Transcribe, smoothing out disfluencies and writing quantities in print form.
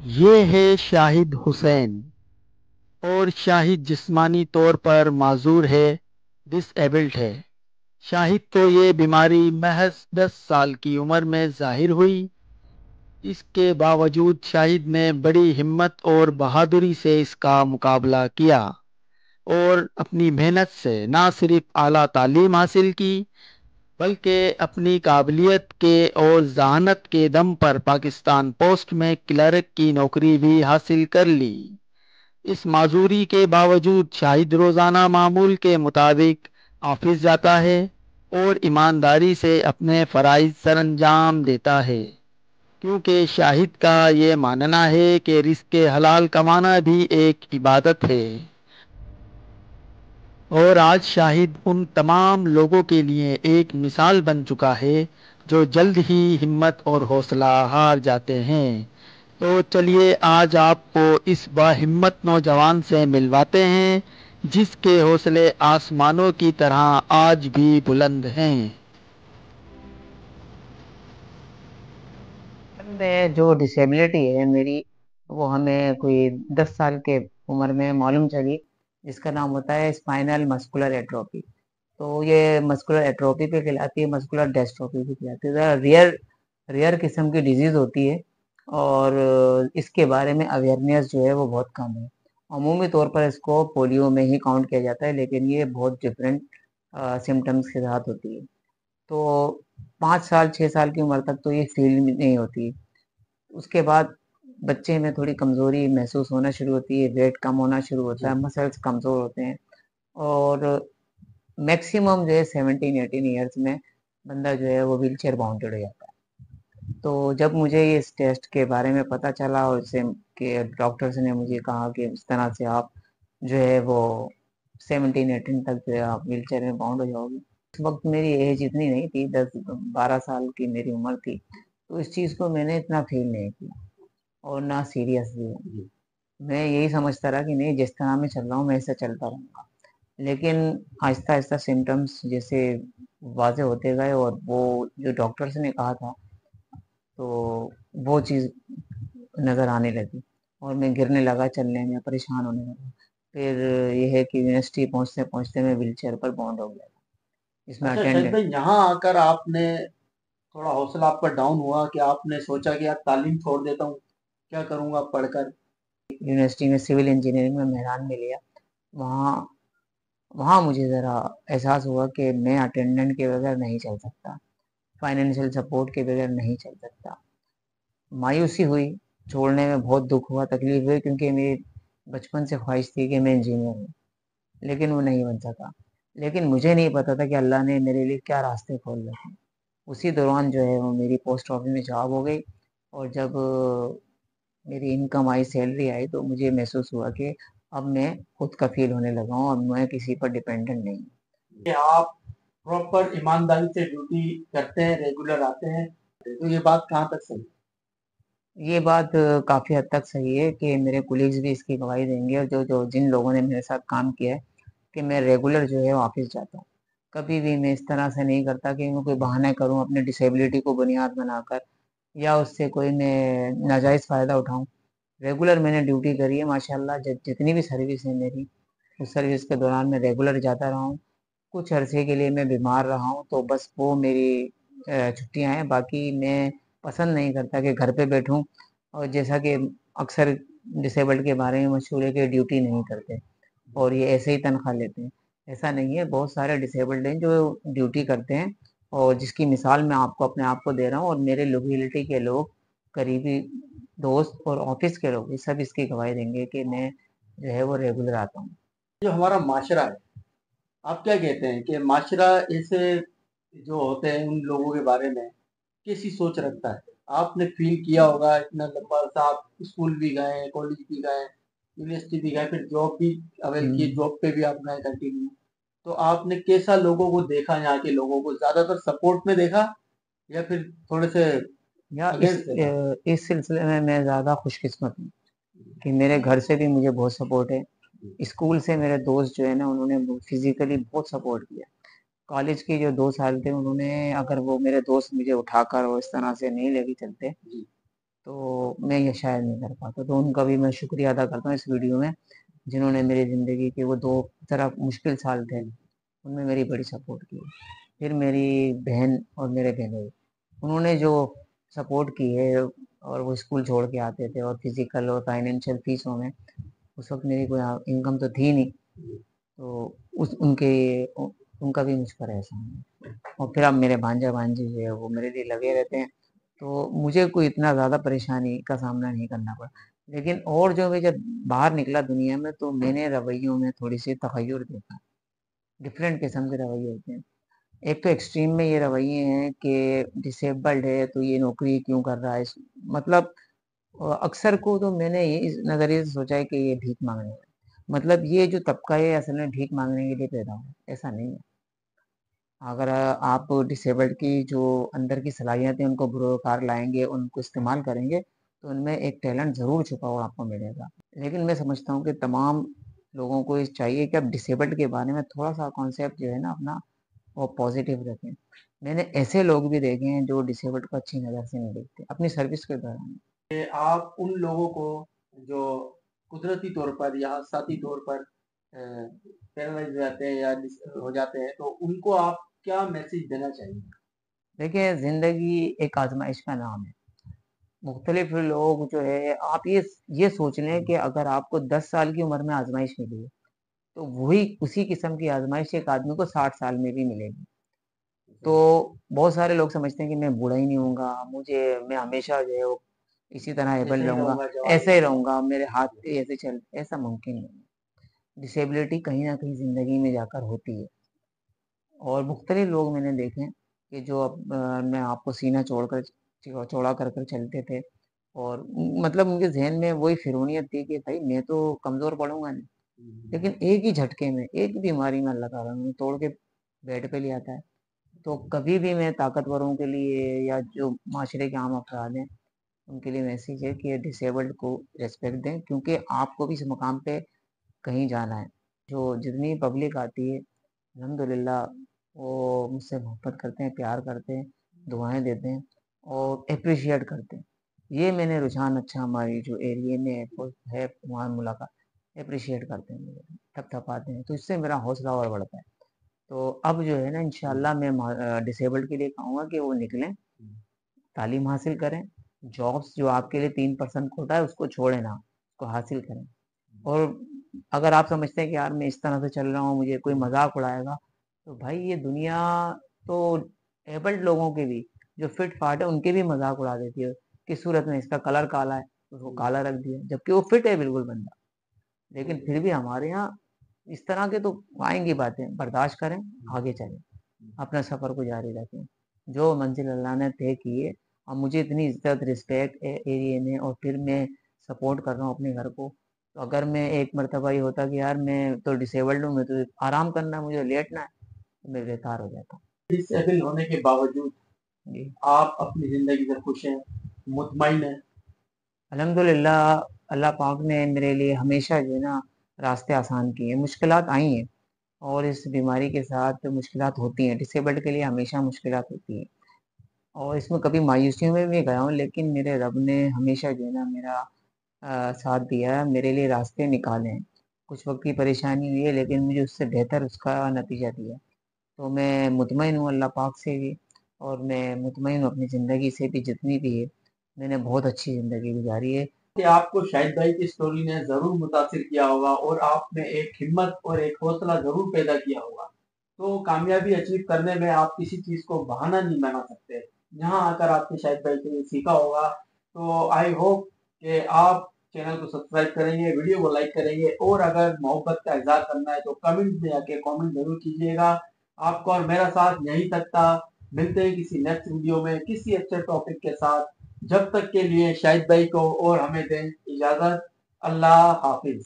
یہ ہے شاہد حسین، اور شاہد جسمانی طور پر معذور ہے، ڈس ایبلڈ ہے۔ شاہد کو یہ بیماری محض 10 سال کی عمر میں ظاہر ہوئی۔ اس کے باوجود شاہد نے بڑی ہمت اور بہادری سے اس کا مقابلہ کیا اور اپنی محنت سے نہ صرف اعلیٰ تعلیم حاصل کی بلکہ اپنی قابلیت کے اور ذہانت کے دم پر پاکستان پوسٹ میں کلرک کی نوکری بھی حاصل کر لی۔ اس معذوری کے باوجود شاہد روزانہ معمول کے مطابق آفس جاتا ہے اور ایمانداری سے اپنے فرائض سر انجام دیتا ہے، کیونکہ شاہد کا یہ ماننا ہے کہ رزق حلال کمانا بھی ایک عبادت ہے۔ اور آج شاہد ان تمام لوگوں کے لیے ایک مثال بن چکا ہے جو جلد ہی ہمت اور حوصلہ ہار جاتے ہیں۔ تو چلیے آج آپ کو اس باہمت نوجوان سے ملواتے ہیں جس کے حوصلے آسمانوں کی طرح آج بھی بلند ہیں۔ میں جو ڈسیبلٹی ہے میری، وہ ہمیں کوئی 10 سال کے عمر میں معلوم چلی، جس کا نام ہوتا ہے اسپائنل مسکولر ایٹروفی۔ تو یہ مسکولر ایٹروفی پہ کہلاتی ہے، مسکولر ڈیسٹروفی پہ کہلاتی ہے۔ ذرا ریئر قسم کی ڈیزیز ہوتی ہے، اور اس کے بارے میں اویئرنیس جو ہے وہ بہت کم ہے۔ عمومی طور پر اس کو پولیو میں ہی کاؤنٹ کیا جاتا ہے، لیکن یہ بہت ڈفرینٹ سمٹمس کے ساتھ ہوتی ہے۔ تو 5 سال 6 سال کی عمر تک تو یہ فیل نہیں ہوتی۔ اس کے بعد بچے میں تھوڑی کمزوری محسوس ہونا شروع ہوتی ہے، ویٹ کم ہونا شروع ہوتا ہے، مسلس کمزور ہوتے ہیں، اور میکسیمم جو ہے 17 18 ایئرس میں بندہ جو ہے وہ ویل چیئر باؤنڈڈ ہو جاتا ہے۔ تو جب مجھے اس ٹیسٹ کے بارے میں پتہ چلا، اور اسے کہ ڈاکٹرس نے مجھے کہا کہ اس طرح سے آپ جو ہے وہ 17 18 تک جو ہے آپ ویل چیئر میں باؤنڈ ہو جاؤ گے۔ اس وقت میری ایج اتنی نہیں تھی، 10 12 سال کی میری عمر تھی، تو اس چیز کو میں نے اتنا فیل نہیں کیا اور نہ سیریس بھی۔ میں یہی سمجھتا رہا کہ نہیں، جس طرح میں چل رہا ہوں میں ایسا چلتا رہوں گا۔ لیکن آہستہ آہستہ سمٹمس جیسے واضح ہوتے گئے، اور وہ جو ڈاکٹرس نے کہا تھا تو وہ چیز نظر آنے لگی، اور میں گرنے لگا، چلنے میں پریشان ہونے لگا۔ پھر یہ ہے کہ یونیورسٹی پہنچتے پہنچتے میں ویل چیئر پر باؤنڈ ہو گیا تھا، اس میں اچھا شاہد اٹینڈنٹ۔ بھائی، یہاں آ کر آپ نے تھوڑا حوصلہ آپ کا ڈاؤن ہوا کہ آپ نے سوچا کہ یار تعلیم چھوڑ دیتا ہوں، کیا کروں گا پڑھ کر؟ یونیورسٹی میں سول انجینئرنگ میں میدان میں لیا، وہاں وہاں مجھے ذرا احساس ہوا کہ میں اٹینڈنٹ کے بغیر نہیں چل سکتا، فائنینشیل سپورٹ کے بغیر نہیں چل سکتا۔ مایوسی ہوئی، چھوڑنے میں بہت دکھ ہوا، تکلیف ہوئی، کیونکہ میری بچپن سے خواہش تھی کہ میں انجینئر ہوں، لیکن وہ نہیں بن سکا۔ لیکن مجھے نہیں پتا تھا کہ اللہ نے میرے لیے کیا راستے کھول رکھے۔ اسی دوران جو ہے وہ میری پوسٹ آفس میں جاب ہو گئی، اور جب میری انکم آئی، سیلری آئی، تو مجھے محسوس ہوا کہ اب میں خود کفیل ہونے لگا ہوں، اب میں کسی پر ڈیپینڈنٹ نہیں ہوں۔ کہ آپ پراپر ایمانداری سے ڈیوٹی کرتے ہیں، ریگولر آتے ہیں، تو یہ بات کہاں تک صحیح ہے؟ یہ بات کافی حد تک صحیح ہے کہ میرے کولیگز بھی اس کی گواہی دیں گے، اور جن لوگوں نے میرے ساتھ کام کیا ہے، کہ میں ریگولر جو ہے آفس جاتا ہوں۔ کبھی بھی میں اس طرح سے نہیں کرتا کہ میں کوئی بہانہ کروں اپنے ڈسیبلٹی کو بنیاد بنا کر، یا اس سے کوئی میں ناجائز فائدہ اٹھاؤں۔ ریگولر میں نے ڈیوٹی کری ہے ماشاءاللہ، جتنی بھی سروس ہے میری، اس سروس کے دوران میں ریگولر جاتا رہا ہوں۔ کچھ عرصے کے لیے میں بیمار رہا ہوں، تو بس وہ میری چھٹیاں ہیں، باقی میں پسند نہیں کرتا کہ گھر پہ بیٹھوں، اور جیسا کہ اکثر ڈسیبلڈ کے بارے میں مشہور ہے کہ ڈیوٹی نہیں کرتے اور یہ ایسے ہی تنخواہ لیتے ہیں۔ ایسا نہیں ہے، بہت سارے ڈسیبلڈ ہیں جو ڈیوٹی کرتے ہیں، اور جس کی مثال میں آپ کو اپنے آپ کو دے رہا ہوں، اور میرے لوکیلٹی کے لوگ، قریبی دوست اور آفس کے لوگ، یہ سب اس کی گواہی دیں گے کہ میں جو ہے وہ ریگولر آتا ہوں۔ جو ہمارا معاشرہ ہے، آپ کیا کہتے ہیں کہ معاشرہ ایسے جو ہوتے ہیں ان لوگوں کے بارے میں کیسی سوچ رکھتا ہے؟ آپ نے فیل کیا ہوگا، اتنا لمبا عرصہ آپ اسکول بھی گئے، کالج بھی گئے، یونیورسٹی بھی گئے، پھر جاب بھی اویل کی، جاب پہ بھی آپ گئے کنٹینیو، تو آپ نے کیسا لوگوں کو دیکھا؟ یہاں کے لوگوں کو زیادہ تر سپورٹ میں دیکھا یا پھر تھوڑے سے یا اگینسٹ دیکھا؟ اس سلسلے میں زیادہ خوش قسمت ہوں کہ میرے گھر سے بھی مجھے بہت سپورٹ ہے۔ اسکول سے میرے دوست جو ہے نا، انہوں نے فزیکلی بہت سپورٹ کیا۔ کالج کے جو 2 سال تھے، انہوں نے، اگر وہ میرے دوست مجھے اٹھا کر اور اس طرح سے نہیں لے کے چلتے، تو میں یہ شاید نہیں کر پاتا. تو ان کا بھی میں شکریہ ادا کرتا ہوں اس ویڈیو میں، جنہوں نے میری زندگی کے وہ 2 ذرا مشکل سال تھے ان میں میری بڑی سپورٹ کی. پھر میری بہن اور میرے بہنوئی، انہوں نے جو سپورٹ کی ہے، اور وہ اسکول چھوڑ کے آتے تھے اور فزیکل اور فائنینشیل فیسوں میں اس وقت میری کوئی انکم تو تھی نہیں، تو ان کا بھی مجھ پر احسان ہے. اور پھر اب میرے بھانجا بھانجی جو ہے وہ میرے لیے لگے رہتے ہیں، تو مجھے کوئی اتنا زیادہ پریشانی کا سامنا نہیں کرنا پڑا. لیکن اور جو میں جب باہر نکلا دنیا میں تو میں نے رویوں میں تھوڑی سی تغیر دیکھا. ڈفرینٹ قسم کے رویے ہوتے ہیں. ایک تو ایکسٹریم میں یہ رویے ہیں کہ ڈسیبلڈ ہے تو یہ نوکری کیوں کر رہا ہے، مطلب اکثر کو تو میں نے یہ اس نظریے سے سوچا ہے کہ یہ بھیک مانگنے ہے. مطلب یہ جو طبقہ ہے اصل میں بھیک مانگنے کے لیے پیدا ہو، ایسا نہیں ہے. اگر آپ ڈسیبلڈ کی جو اندر کی صلاحیتیں ان کو بروکار لائیں گے، ان کو استعمال کریں گے، تو ان میں ایک ٹیلنٹ ضرور چھپا ہوا آپ کو ملے گا. لیکن میں سمجھتا ہوں کہ تمام لوگوں کو چاہیے کہ اب ڈسیبلڈ کے بارے میں تھوڑا سا کانسیپٹ جو ہے نا اپنا وہ پازیٹیو رکھیں. میں نے ایسے لوگ بھی دیکھے ہیں جو ڈسیبلڈ کو اچھی نظر سے نہیں دیکھتے اپنی سروس کے دوران. آپ ان لوگوں کو جو قدرتی طور پر یا ذاتی طور پر پیرالائز جاتے ہیں یا ہو جاتے ہیں، تو ان کو آپ کیا میسج دینا چاہیے؟ دیکھیں، زندگی ایک آزمائش کا نام ہے. مختلف لوگ جو ہے، آپ یہ سوچ لیں کہ اگر آپ کو 10 سال کی عمر میں آزمائش ملی ہے تو وہی اسی قسم کی آزمائش ایک آدمی کو 60 سال میں بھی ملے گی. تو بہت سارے لوگ سمجھتے ہیں کہ میں بوڑھا ہی نہیں ہوں گا، میں ہمیشہ جو ہے وہ اسی طرح ایبل رہوں گا، ایسے ہی رہوں گا، میرے ہاتھ ایسے چل. ایسا ممکن نہیں ہے. ڈسیبلٹی کہیں نہ کہیں زندگی میں جا کر ہوتی ہے. اور مختلف لوگ میں نے دیکھے کہ جو میں آپ کو سینہ چوڑا کر چلتے تھے، اور مطلب ان کے ذہن میں وہی فرونیت تھی کہ بھائی میں تو کمزور پڑوں گا نہیں، لیکن ایک ہی جھٹکے میں ایک بیماری میں اللہ تعالیٰ نے توڑ کے بیڈ پہ لے آتا ہے. تو کبھی بھی میں طاقتوروں کے لیے یا جو معاشرے کے عام افراد ہیں ان کے لیے میسیج ہے کہ ڈسیبلڈ کو ریسپیکٹ دیں، کیونکہ آپ کو بھی اس مقام پہ کہیں جانا ہے. جو جتنی پبلک آتی ہے الحمدللہ وہ مجھ سے محبت کرتے ہیں، پیار کرتے ہیں، دعائیں دیتے ہیں اور اپریشیٹ کرتے ہیں. یہ میں نے رجحان اچھا ہماری جو ایریے میں ہے وہاں ملاقات اپریشیٹ کرتے ہیں، تھپ تھپاتے ہیں، تو اس سے میرا حوصلہ اور بڑھتا ہے. تو اب جو ہے نا انشاءاللہ میں ڈسیبلڈ کے لیے کہوں گا کہ وہ نکلیں، تعلیم حاصل کریں، جابس جو آپ کے لیے 3% کوٹا ہے اس کو چھوڑیں نا، اس کو حاصل کریں. اور اگر آپ سمجھتے ہیں کہ یار میں اس طرح سے چل رہا ہوں مجھے کوئی مذاق اڑائے گا، تو بھائی یہ دنیا تو ایبلڈ لوگوں کے بھی جو فٹ فاٹ ہے ان کے بھی مذاق اڑا دیتی ہے. کس صورت میں؟ اس کا کلر کالا ہے اس کو کالا رکھ دیا، جبکہ وہ فٹ ہے بالکل بندہ. لیکن پھر بھی ہمارے یہاں اس طرح کے تو آئیں گی باتیں، برداشت کریں، آگے چلیں، اپنا سفر کو جاری رکھیں. جو منزل اللہ نے طے کی ہے، اور مجھے اتنی عزت رسپیکٹ ایریے میں، اور پھر میں سپورٹ کر رہا ہوں اپنے گھر کو. تو اگر میں ایک مرتبہ یہ ہوتا کہ یار میں تو ڈسیبلڈ ہوں، میں تو آرام کرنا ہے، مجھے لیٹنا ہے، تو میں بیکار ہو جاتا. ڈسیبل ہونے کے باوجود جی آپ اپنی زندگی سے خوش ہیں، مطمئن ہیں؟ الحمدللہ اللہ پاک نے میرے لیے ہمیشہ جو ہے نا راستے آسان کیے ہیں. مشکلات آئی ہیں اور اس بیماری کے ساتھ مشکلات ہوتی ہیں، ڈسیبلڈ کے لیے ہمیشہ مشکلات ہوتی ہیں، اور اس میں کبھی مایوسیوں میں بھی گیا ہوں، لیکن میرے رب نے ہمیشہ جو ہے نا میرا ساتھ دیا، میرے لیے راستے نکالے ہیں. کچھ وقت کی پریشانی ہوئی ہے لیکن مجھے اس سے بہتر اس کا نتیجہ دیا. تو میں مطمئن ہوں اللہ پاک سے بھی، اور میں مطمئن ہوں اپنی زندگی سے بھی، جتنی بھی ہے میں نے بہت اچھی زندگی گزاری ہے. کہ آپ کو شاہد بھائی کی سٹوری نے ضرور متاثر کیا ہوگا اور آپ میں ایک ہمت اور ایک حوصلہ ضرور پیدا کیا ہوگا. تو کامیابی اچیو کرنے میں آپ کسی چیز کو بہانہ نہیں بنا سکتے. یہاں آ کر آپ نے شاہد بھائی سے سیکھا ہوگا. تو آئی ہوپ کہ آپ چینل کو سبسکرائب کریں گے، ویڈیو کو لائک کریں گے، اور اگر محبت کا اظہار کرنا ہے تو کمنٹ میں آ کے کامنٹ ضرور کیجیے گا. آپ کو اور میرا ساتھ یہیں تک تھا. ملتے ہیں کسی نیکسٹ ویڈیو میں کسی اچھے ٹاپک کے ساتھ. جب تک کے لیے شاہد بھائی کو اور ہمیں دیں اجازت. اللہ حافظ.